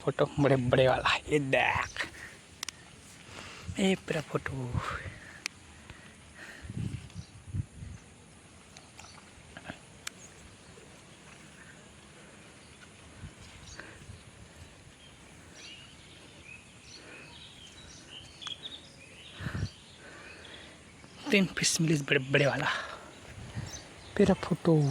Photo बड़े बड़े वाला। ये देख, ये पूरा फोटो। तीन पीस मिली बड़े बड़े वाला पूरा फोटो।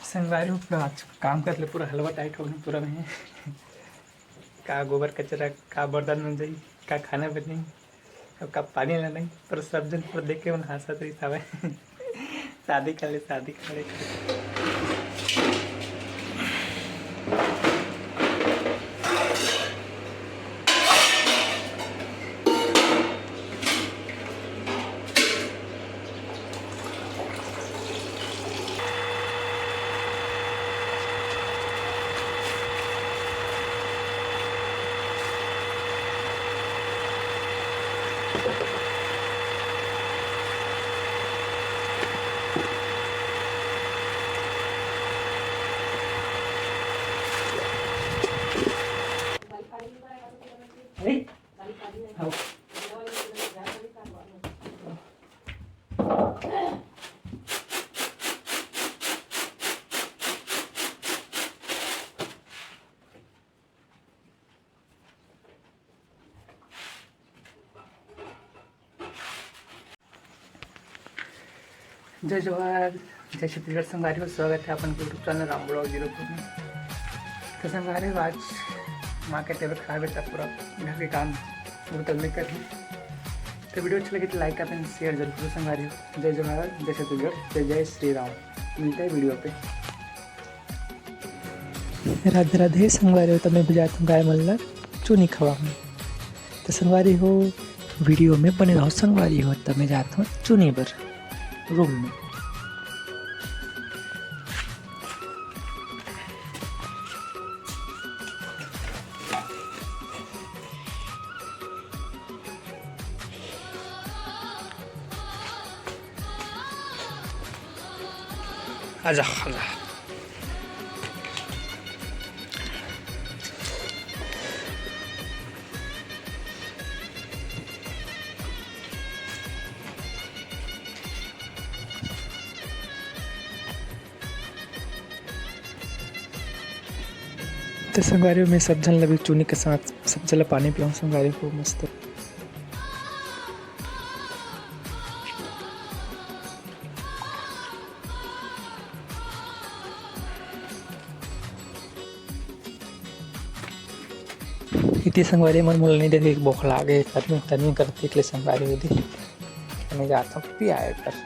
संगवारी पूरा काम कर ले, पूरा हलवा टाइट हो गया पूरा नहीं। का गोबर कचरा का बर्तन में जाई, का खाना बनी, का पानी लेना नहीं, पर सब जन पर देख के मन हंसत रही सावे। शादी कर ले, शादी कर ले। जय जवाहर, जय छत्तीसगढ़। संगवारी को स्वागत है अपन यूट्यूब चैनल राम ब्लॉग 0 में। तो संगवारी आज माँ का तबीयत खराब है, पूरा घर के काम बर्तन में कर ली। तो वीडियो अच्छा लगे तो लाइक करें, शेयर जरूर करो। संगवारी हो जय जवाहर, जय छत्तीसगढ़, जय जय श्री राम। मिलता है वीडियो पे। राधे राधे। संगवारी हो तो मैं बजाता हूँ गाय मल्ला चूनी खवा में। तो संगवारी हो वीडियो में बने रहो। संगवारी हो तो मैं जाता हूँ चूनी पर रूम में। आजा आजा। तो संगवारी में सब जन लगे चूनी के साथ सब जला पानी पिलाऊं संगवारी को मस्त। इतनी संगवारी मन मुल नहीं देखे बोखला गए तनी तनी करती के लिए संगवारी होती। मैं जाता हूँ पी आए कर।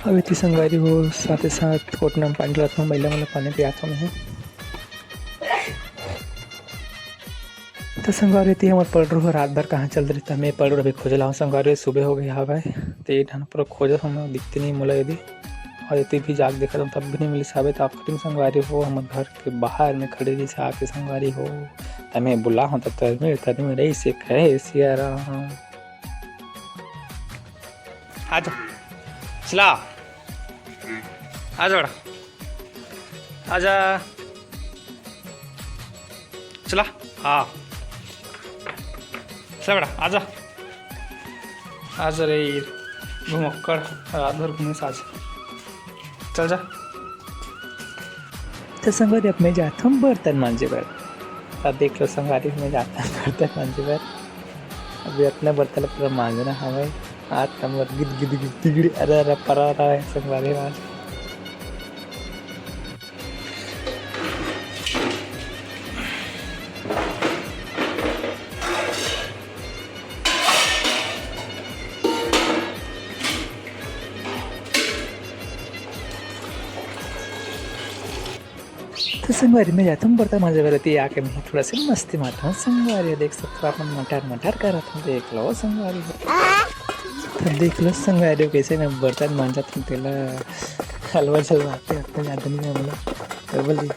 अब इतनी संगवारी हो साथ ही साथ कोटना में पानी लाता हूँ, महिला वाला पानी पियाता हूँ। तो संगवारी थी हमारे पढ़ रहा रात भर कहाँ चल रही था। मैं पढ़ रहा अभी खोज रहा हूँ। संगवारी सुबह हो गई हवा है तो ये ढान पूरा खोजा हम दिखती नहीं मुला यदि। और इतनी भी जाग देखा था तब भी नहीं मिली साबे। तो आपकी संगवारी हो हमारे घर के बाहर में खड़े जैसे आके संगवारी हो मैं बुला हूँ तब तक में रही से कहे सियारा आजा चला आजा बड़ा आजा चला। हाँ चला बड़ा आजा आजा रे घुमक्कड़ रात भर घूमे साज चल जा। तो संगवारी अब मैं जाता हूँ बर्तन मांझे पर। अब देख लो संगवारी में जाता हूँ बर्तन मांझे पर। अभी अपना बर्तन पूरा मांझना हमें हाथ कमर गिद गिद गिद तिगड़ी अरे अरे परा रहा है संगवारी मांझ। तो संगवारी में जाता हूँ बर्तन मांजे वाले आके मैं थोड़ा सी मस्ती मारता हूँ। संगवारी देख सकते हो आप, मटर मटर कर रहा था, देख लो संगवारी। तो देख लो संगवारी कैसे मैं बर्तन मांजा था, तेला हलवा चलवाते अपने ज़्यादा नहीं बोला बोली।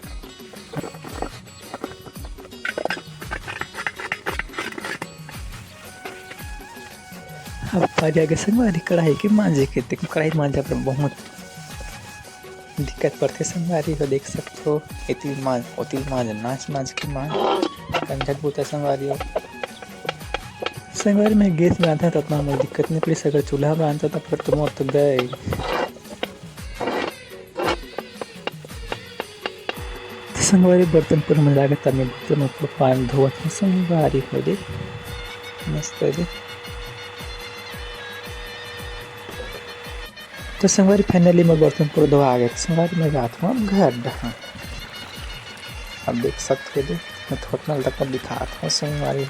अब पारी आगे संगवारी कढ़ाई के मांजे के, कढ़ाई मांजा पर बहुत दिक्कत पड़ते संगवारी हो, देख सकते हो। इतिल मांज नाच मांज के मांज कंजट बोता संगवारी हो। संगवारी में गैस में आता था उतना मुझे दिक्कत नहीं पड़ी, अगर चूल्हा में आता था फिर तो मौत तो गए। संगवारी बर्तन पर मिला के तब मैं बर्तन ऊपर पानी धोआ था संगवारी हो दे मस्त दे। तो संगवारी फाइनली मैं बर्तन पूरा धोआ आ गया। संगवारी में जाता हूँ अब घर डहा। अब देख सकते हो मैं थोड़ा तक दिखाता हूँ संगवारी।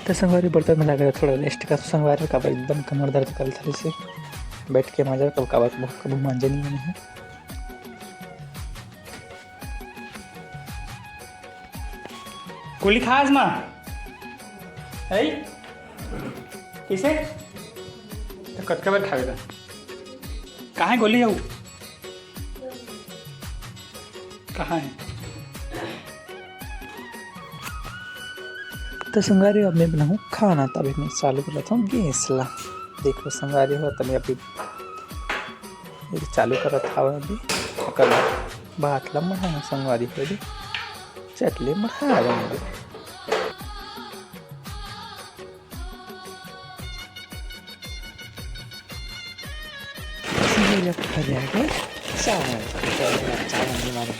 तो संगवारी बर्तन में लगा थोड़ा रेस्ट का। संगवारी का एकदम कमर दर्द कर था, से बैठ के मांजा कब काबा कभी मांझे नहीं है। गोली खास माँ है किसे तो कत बार खावे था कहाँ है गोली जाऊ कहाँ है। तो संगवारी अब मैं बनाऊँ खाना, तभी मैं चालू कर लेता हूँ गैस ला। देखो संगवारी हो तभी अभी चालू कर रहा था अभी बात ला मढ़ा संगवारी हो दे चटले मढ़ा बना। चावल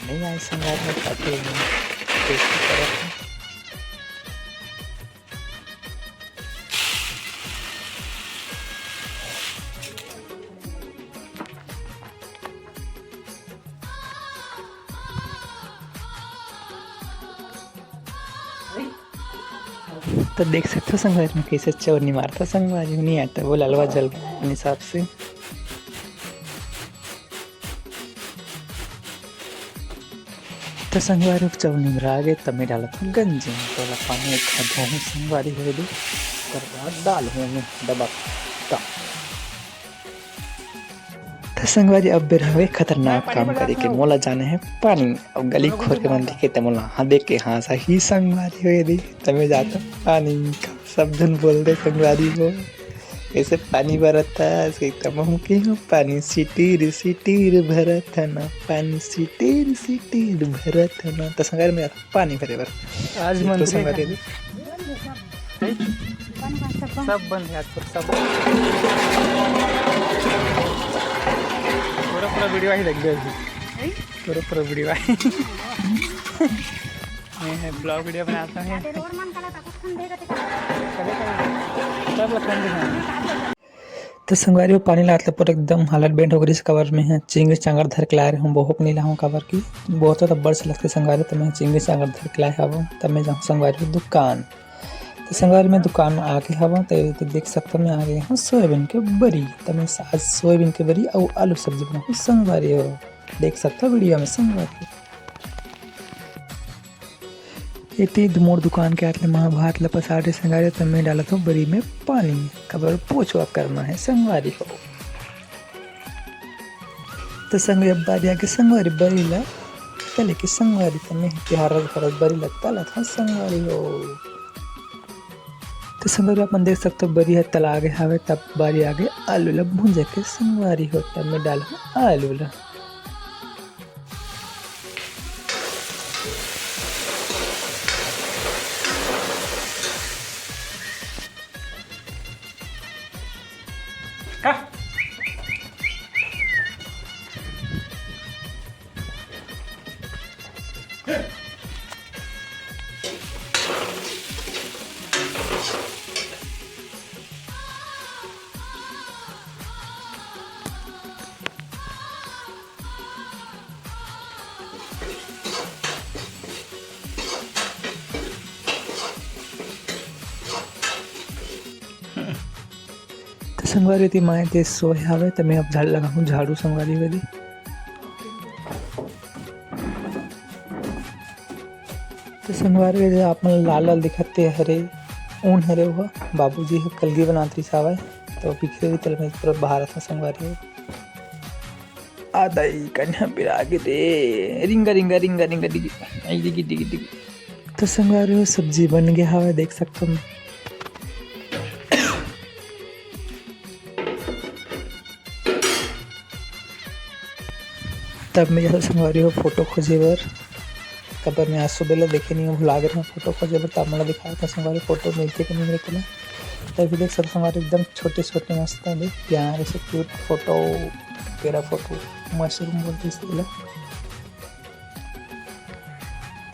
नहीं आए संगवारी में खाते तो देख सकते हो संगवारी में कैसे चवनी मारता संगवारी नहीं आता वो ललवा जल हिसाब से। तो संगवारी को चवनी में आ गए तब मैं डाला था गंजी में पहला पानी खाधा हूँ संगवारी हो दी कर डाल हूँ मैं दबा। तो संगवारी अब बेर हवे खतरनाक काम करे के मोला जाने है पानी में। अब गली खोर के मन दिखे तब मोला हाँ देख के हाँ सही संगवारी हो दी तब मैं जाता पानी का सब धन बोल दे संगवारी हो ऐसे पानी भरता हम के हो पानी सिटीर सिटीर भरत है ना पानी सिटीर सिटीर भरत है ना। तो संगवारी में पानी भरे भर आज मन संगवारी सब बंद है आज पर सब पूरा वीडियो ही देख दे पूरा वीडियो मैं ब्लॉग वीडियो बनाता हूँ। तो संगवारी पानी लाते पर एकदम हालत बेंड हो गई। इस कवर में है चिंगी चांगर धर के लाए रहे हूँ बहुत नहीं लाऊँ कवर की बहुत तो बड़ से लगते संगवारी। तो मैं चिंगी चांगर धर के लाए हूँ तब मैं जाऊँ संगवारी दुकान। तो संगवारी में दुकान में आके हवा तो देख सकता मैं आ गया हूँ सोयाबीन के बरी। तो मैं आज सोयाबीन के बरी और आलू सब्जी बनाऊँ संगवारी हो देख सकता वीडियो में संगवारी। इतनी मोर दुकान के आते महा भात ला पसारे संगवारी तब मैं डाला था बरी में पानी कबर पोछवा करना है संगवारी को। तो संगवारी बारी आके संगवारी बरी ला तले की संगवारी तब मैं हरस बरी लगता ला था संगवारी हो। तो संगवारी अपन देख सकते हो बरी है तला आगे हवे तब बारी आगे आलू ला भूंजे के संगवारी हो तब मैं डाला आलू ला। संगवारी थी माए ते सोए हवे तो मैं अब झाड़ लगाऊँ झाड़ू संगवारी वाली। तो संगवारी जो आप लाल लाल दिखते हरे ऊन हरे हुआ बाबूजी कलगी बनाती सावे तो बिखरे तल में पूरा बाहर था संगवारी हो आदाई कन्या बिरागे दे रिंगा रिंगा रिंगा रिंगा डिगी आई डिगी डिगी डिगी। तो संगवारी हो सब्जी बन गया हवा देख सकते हो। तब मैं जैसे संगवारी हो फोटो खोजे बर तब मैं आज सुबह देखे नहीं भुला गए मैं फोटो खोजे बर तब मैं दिखाया था संगवारी फोटो मिलते कि नहीं मिलते ना तभी देख सकते संगवारी एकदम छोटे छोटे मस्त है प्यार से क्यूट फोटो तेरा फोटो मशरूम बोलते इसलिए।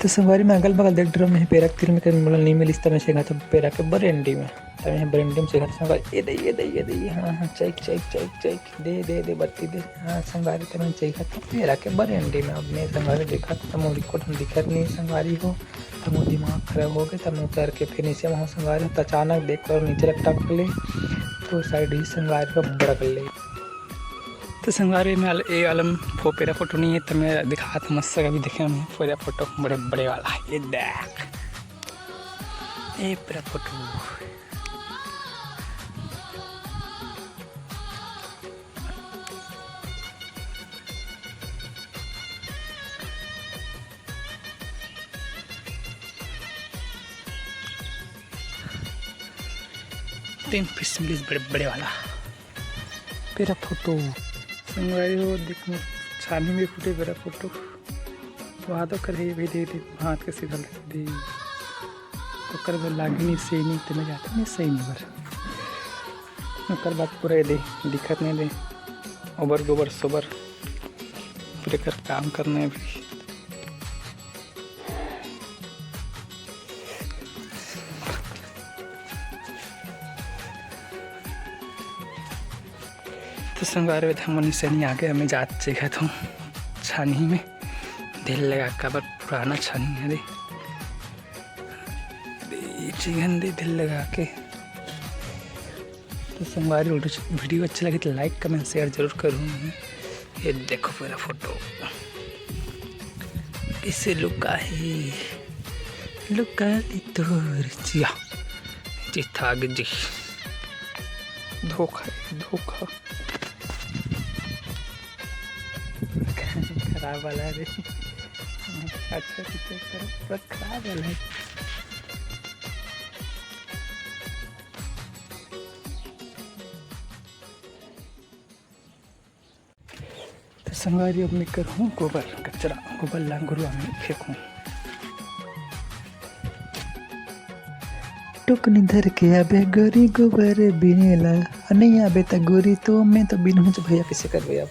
तो संगवारी में अगल बगल देख रहा मैं पेरा तीर में कहीं नहीं मिली इस तरह से तो पेरा के बरेंडी में तब यहाँ बरेंडी में से घर संगवारी ये दे हाँ हाँ चेक चेक चेक चेक दे बत्ती दे हाँ संगवारी तब मैं चाहिए था पेरा के बरेंडी में अब मैं संगवारी देखा तो मोरी को हम दिखत नहीं संगवारी हो तब वो दिमाग खराब हो गया तब मैं उतर के फिर नीचे वहाँ संगवारी तो अचानक देख कर नीचे लगता कर ले तो साइड ही संगवारी को बड़ा कर ले। तो संगवारी में ये आलम पेरा फोटो नहीं है तो मैं दिखा था मस्त कभी देखे मैं पेरा फोटो बड़े बड़े वाला ये देख ये पेरा फोटो। तीन पीस मिली बड़े बड़े वाला पेरा फोटो संगवारी हो देख छानी में फूटे मेरा फोटो वहाँ तो कर भी दे हाथ के सीधा दे तो कर लागनी से नहीं तो मैं जाता नहीं सही नहीं बर कर बात पूरा दे दिक्कत नहीं दे ओबर गोबर सोबर पूरे कर काम करने भी। तो संगवारी में हम से नहीं आगे हमें जात चाहिए था छानी में दिल लगा कबर पुराना छानी है दे चिकन दे दिल लगा के। तो संगवारी वीडियो अच्छा लगे तो लाइक कमेंट शेयर जरूर करूँ। ये देखो मेरा फोटो किसे लुका है लुका ली तोर जिया जी था जी धोखा खराब वाला है अच्छा बस खराब वाला है। तो संगवारी अब मैं करूँ गोबर कचरा गोबर लांगुरुआ में फेंकूँ टोकनी धर के आबे गोरी गोबर बिनेला नहीं आबे त गोरी तो मैं तो बिन हूँ भैया किसे कर भैया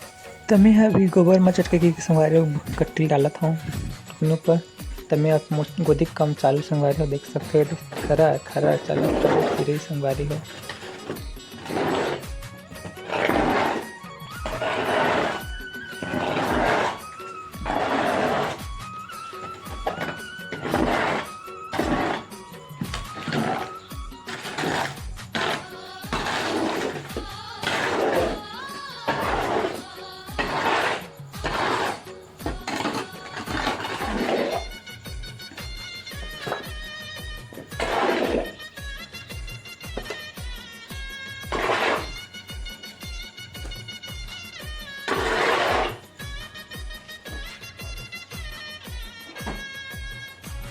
तब मैं अभी गोबर में चटके की संगवारी कट्टी डाला था उन पर तब मैं अब गोदी कम चालू संगवारी हो देख सकते हो खरा खरा चालू फिर ही संगवारी हो।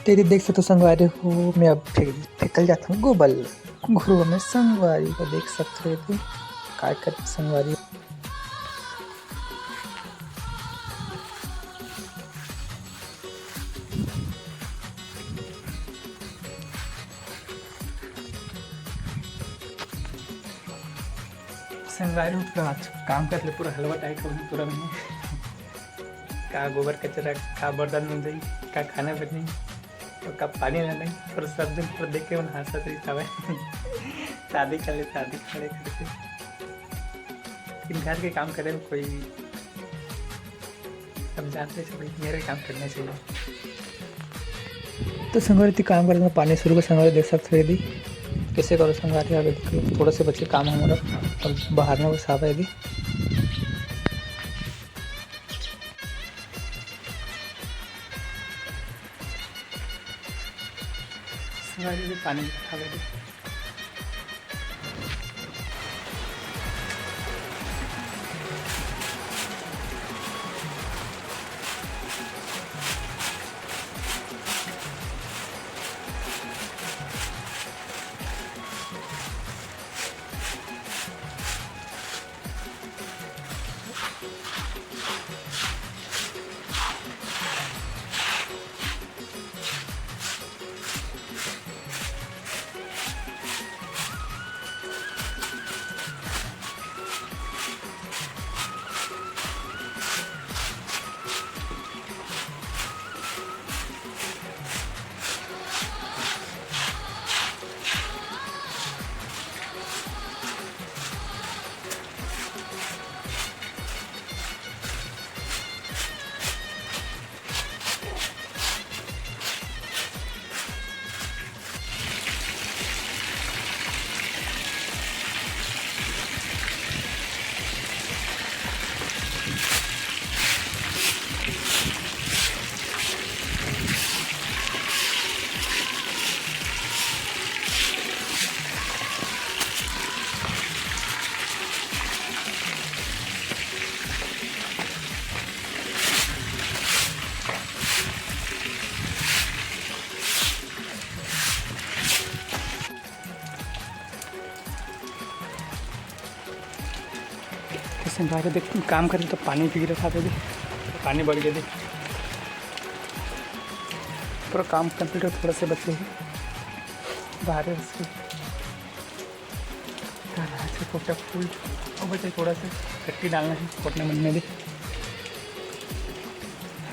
तेरी देख सकते हो संगवारी हो मैं अब फेंकल जाता हूँ गोबल घुरुआ में संगवारी को देख सकते हो तो काय कर संगवारी संगवारी पूरा काम कर ले पूरा हलवा टाइट हो पूरा में का गोबर कचरा का बर्तन मिल जाए का खाना बनी तो कब पानी ना नहीं और सब दिन पर देख के उन हंसत रही था शादी कर ले शादी खड़े करके लेकिन घर के काम करे कोई सब जानते सब मेरे काम करना चाहिए। तो संगवारी काम करने में पानी शुरू कर संगवारी देख सकते यदि कैसे करो संगारे आगे देखिए थोड़ा से बच्चे काम हमारा और बाहर में बस आवा यदि संगारे भी पानी खा गए संगारे देख काम करें तो पानी पी रहा था पानी बढ़ गया पूरा काम कंप्लीट हो थोड़ा से बचे बाहर कोटा फूल और बचे थोड़ा सा कट्टी डालना है कोटने बनने दे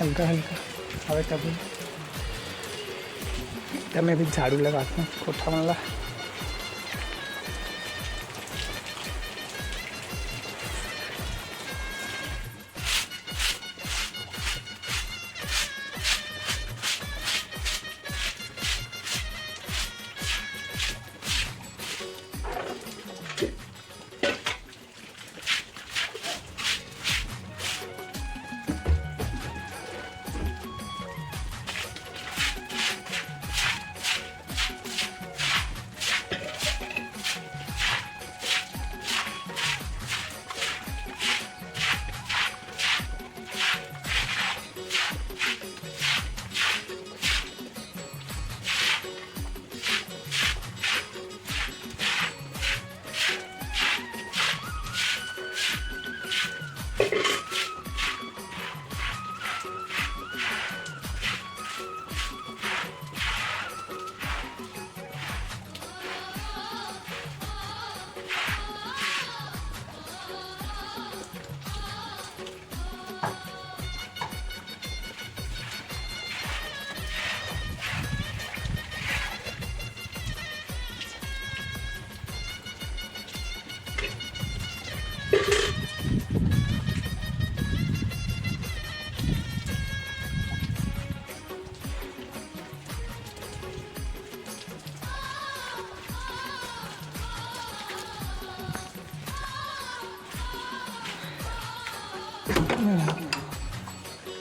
हल्का हल्का हवे तभी तब मैं भी झाड़ू लगाता हूँ कोठा वाला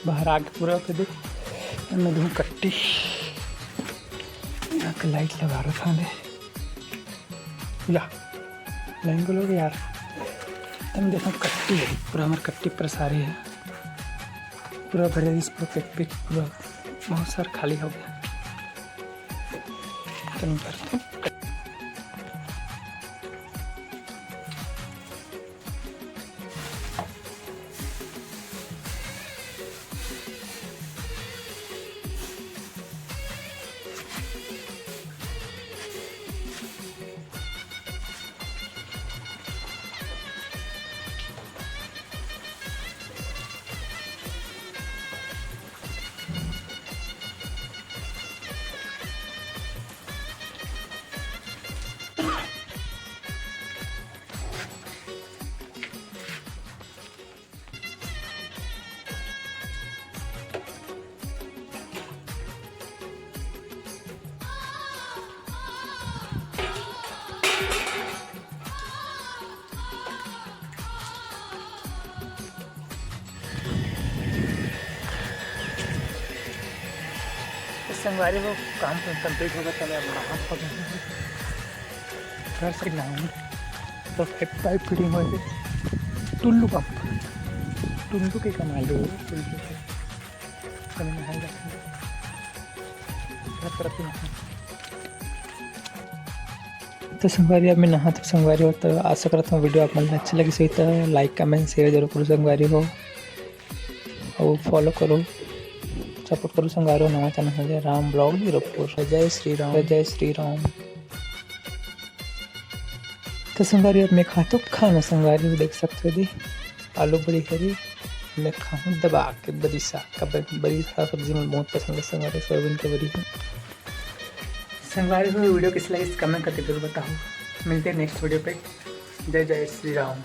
बाहर आके पूरा कर दे मैं दूँ कट्टी यहाँ का लाइट लगा रखा है या लाइन को लोग यार तुम देखो कट्टी है पूरा हमारी कट्टी पर सारी है पूरा भरे इस पूरा पेट पूरा बहुत सारा खाली हो गया तुम भरते संगवारी वो काम कंप्लीट होगा चले अब नहा घर से नहाऊँ तो पाइप फिटिंग हो टुल्लू पंप टुल्लू के कमा लो टुल्लू के कभी नहाई जाती हर तरफ ही नहा तो संगवारी अब मैं नहा तो संगवारी हो तो आशा करता हूँ वीडियो आप मन अच्छी लगी सही तो लाइक कमेंट शेयर जरूर करो संगवारी हो और फॉलो करो सपोर्ट करो संगवारी हो नवा चैनल है राम ब्लॉग 04 जय श्री राम जय श्री राम। तो संगवारी अब मैं खाता खाना संगवारी हो देख सकते हो दी आलू बड़ी हरी मैं खाऊँ दबा के बड़ी साग का बड़ी साग सब्जी में बहुत पसंद है संगवारी सोयाबीन की बड़ी है संगवारी को वीडियो किस लगी कमेंट करके जरूर बताओ। मिलते हैं नेक्स्ट वीडियो पे। जय जय श्री राम।